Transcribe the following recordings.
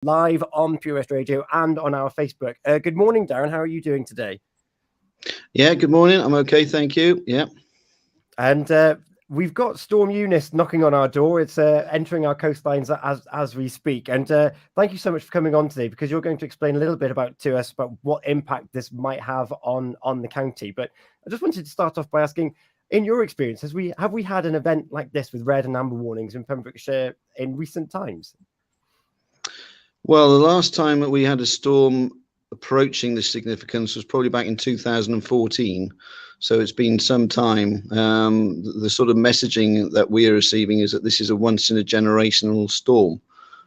live on Pure West Radio and on our Facebook. Good morning, Darren. How are you doing today? Yeah, good morning. I'm okay, thank you. Yeah. And we've got Storm Eunice knocking on our door. It's entering our coastlines as we speak. And thank you so much for coming on today, because you're going to explain a little bit to us about what impact this might have on the county. But I just wanted to start off by asking, in your experience, have we had an event like this with red and amber warnings in Pembrokeshire in recent times? Well, the last time that we had a storm approaching the significance was probably back in 2014. So it's been some time. The sort of messaging that we are receiving is that this is a once in a generational storm.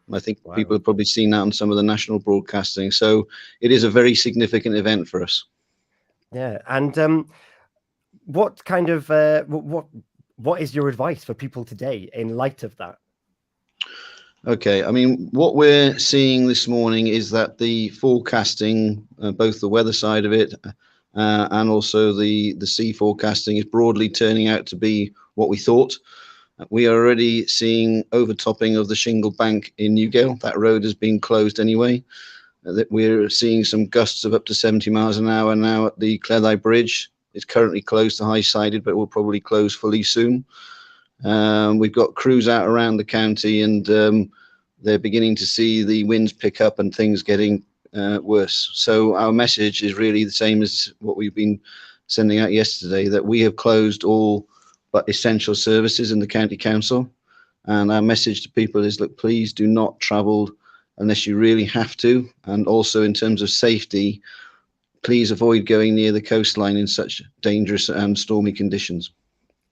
And I think people have probably seen that on some of the national broadcasting. So it is a very significant event for us. Yeah. And what kind of what is your advice for people today in light of that? Okay, I mean, what we're seeing this morning is that the forecasting, both the weather side of it and also the sea forecasting, is broadly turning out to be what we thought. We are already seeing overtopping of the shingle bank in Newgale. That road has been closed anyway. We're seeing some gusts of up to 70 miles an hour now at the Cleddau Bridge. It's currently closed to high-sided, but will probably close fully soon. We've got crews out around the county, and they're beginning to see the winds pick up and things getting worse. So our message is really the same as what we've been sending out yesterday, that we have closed all but essential services in the county council. And our message to people is, look, please do not travel unless you really have to. And also in terms of safety, please avoid going near the coastline in such dangerous and stormy conditions.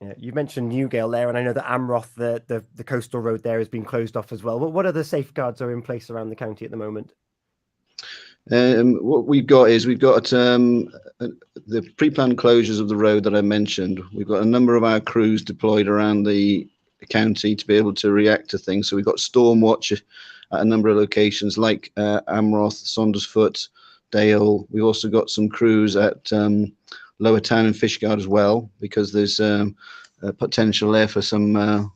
Yeah, you mentioned Newgale there, and I know that Amroth, the coastal road there, has been closed off as well. What other safeguards are in place around the county at the moment? What we've got the pre-planned closures of the road that I mentioned. We've got a number of our crews deployed around the county to be able to react to things. So we've got storm watch at a number of locations like Amroth, Saundersfoot, Dale. We've also got some crews at Lower Town and Fishguard as well, because there's potential there for some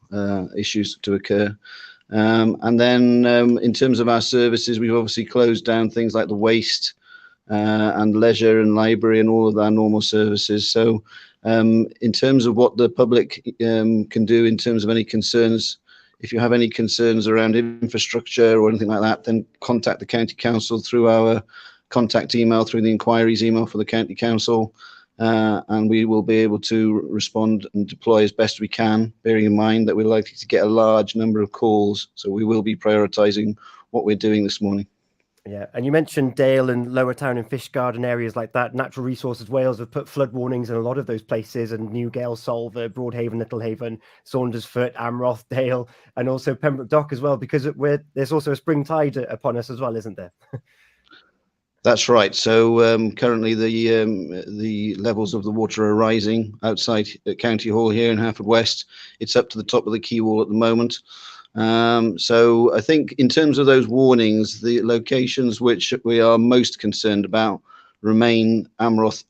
issues to occur. And then in terms of our services, we've obviously closed down things like the waste and leisure and library and all of our normal services. So in terms of what the public can do in terms of any concerns, if you have any concerns around infrastructure or anything like that, then contact the county council through our contact email, through the inquiries email for the county council. And we will be able to respond and deploy as best we can, bearing in mind that we're likely to get a large number of calls. So we will be prioritising what we're doing this morning. Yeah, and you mentioned Dale and Lower Town and Fishguard and areas like that. Natural Resources Wales have put flood warnings in a lot of those places, and Newgale, Solva, Broadhaven, Littlehaven, Saundersfoot, Amroth, Dale, and also Pembroke Dock as well, because there's also a spring tide upon us as well, isn't there? That's right. So currently the levels of the water are rising outside County Hall here in Haverfordwest. It's up to the top of the quay wall at the moment. So I think in terms of those warnings, the locations which we are most concerned about remain Amroth,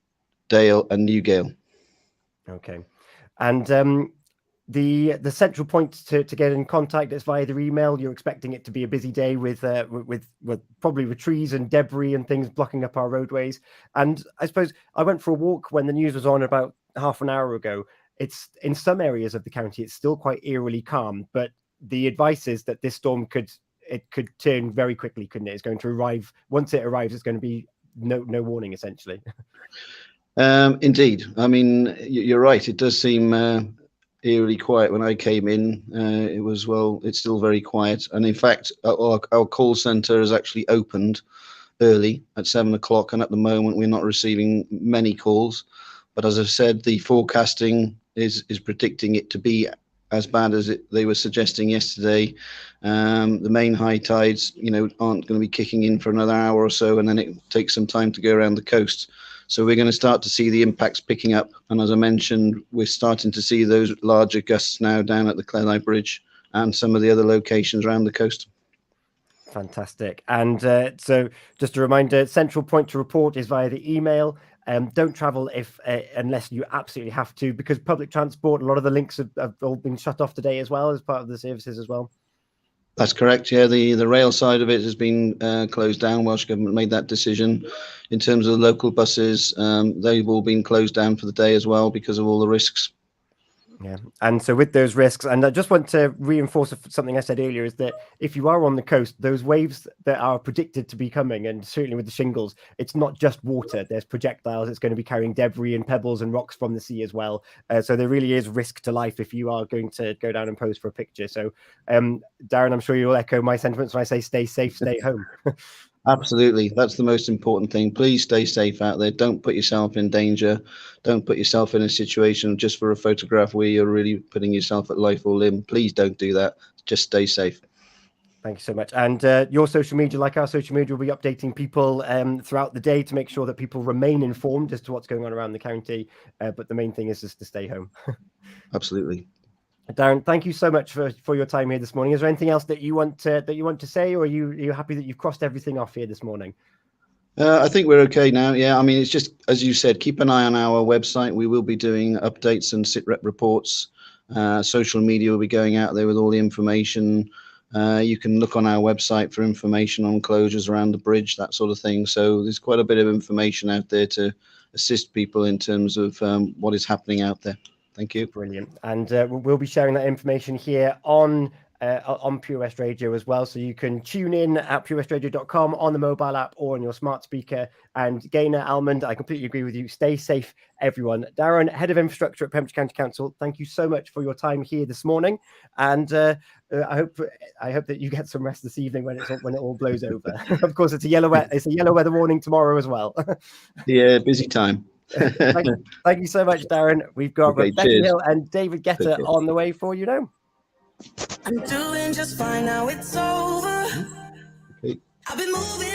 Dale and Newgale. Okay. And the central point to get in contact is via the email. You're expecting it to be a busy day with probably with trees and debris and things blocking up our roadways. And I suppose I went for a walk when the news was on about half an hour ago. It's in some areas of the county, it's still quite eerily calm, but the advice is that this storm could turn very quickly, couldn't it? It's going to arrive. Once it arrives, it's going to be no warning, essentially. Indeed. I mean, you're right. It does seem eerily quiet. When I came in, it's still very quiet. And in fact, our call centre has actually opened early at 7 o'clock. And at the moment, we're not receiving many calls. But as I've said, the forecasting is predicting it to be as bad as they were suggesting yesterday. The main high tides, aren't going to be kicking in for another hour or so, and then it takes some time to go around the coast. So we're going to start to see the impacts picking up. And as I mentioned, we're starting to see those larger gusts now down at the Cleddau Bridge and some of the other locations around the coast. Fantastic. And so just a reminder, central point to report is via the email. Don't travel unless you absolutely have to, because public transport, a lot of the links have all been shut off today as well as part of the services as well. That's correct. Yeah, the rail side of it has been closed down. Welsh Government made that decision. In terms of the local buses, they've all been closed down for the day as well because of all the risks. Yeah. And so with those risks, and I just want to reinforce something I said earlier, is that if you are on the coast, those waves that are predicted to be coming, and certainly with the shingles, it's not just water. There's projectiles. It's going to be carrying debris and pebbles and rocks from the sea as well. So there really is risk to life if you are going to go down and pose for a picture. So Darren, I'm sure you'll echo my sentiments when I say stay safe, stay home. Absolutely. That's the most important thing. Please stay safe out there. Don't put yourself in danger. Don't put yourself in a situation just for a photograph where you're really putting yourself at life or limb. Please don't do that. Just stay safe. Thank you so much. And your social media, like our social media, will be updating people throughout the day to make sure that people remain informed as to what's going on around the county. But the main thing is just to stay home. Absolutely. Darren, thank you so much for your time here this morning. Is there anything else that you want to say, or are you happy that you've crossed everything off here this morning? I think we're okay now. Yeah, I mean, it's just, as you said, keep an eye on our website. We will be doing updates and SITREP reports. Social media will be going out there with all the information. You can look on our website for information on closures around the bridge, that sort of thing. So there's quite a bit of information out there to assist people in terms of what is happening out there. Thank you. Brilliant. And we'll be sharing that information here on Pure West Radio as well. So you can tune in at purewestradio.com on the mobile app or on your smart speaker. And Gaynor, Almond, I completely agree with you. Stay safe, everyone. Darren, Head of Infrastructure at Pembrokeshire County Council, thank you so much for your time here this morning. And I hope that you get some rest this evening when it all blows over. Of course, it's a yellow weather warning tomorrow as well. Yeah, busy time. Thank you so much, Darren. We've got Rebecca Hill and David Getter on the way for you now. I'm doing just fine now, it's over. Okay. I've been moving.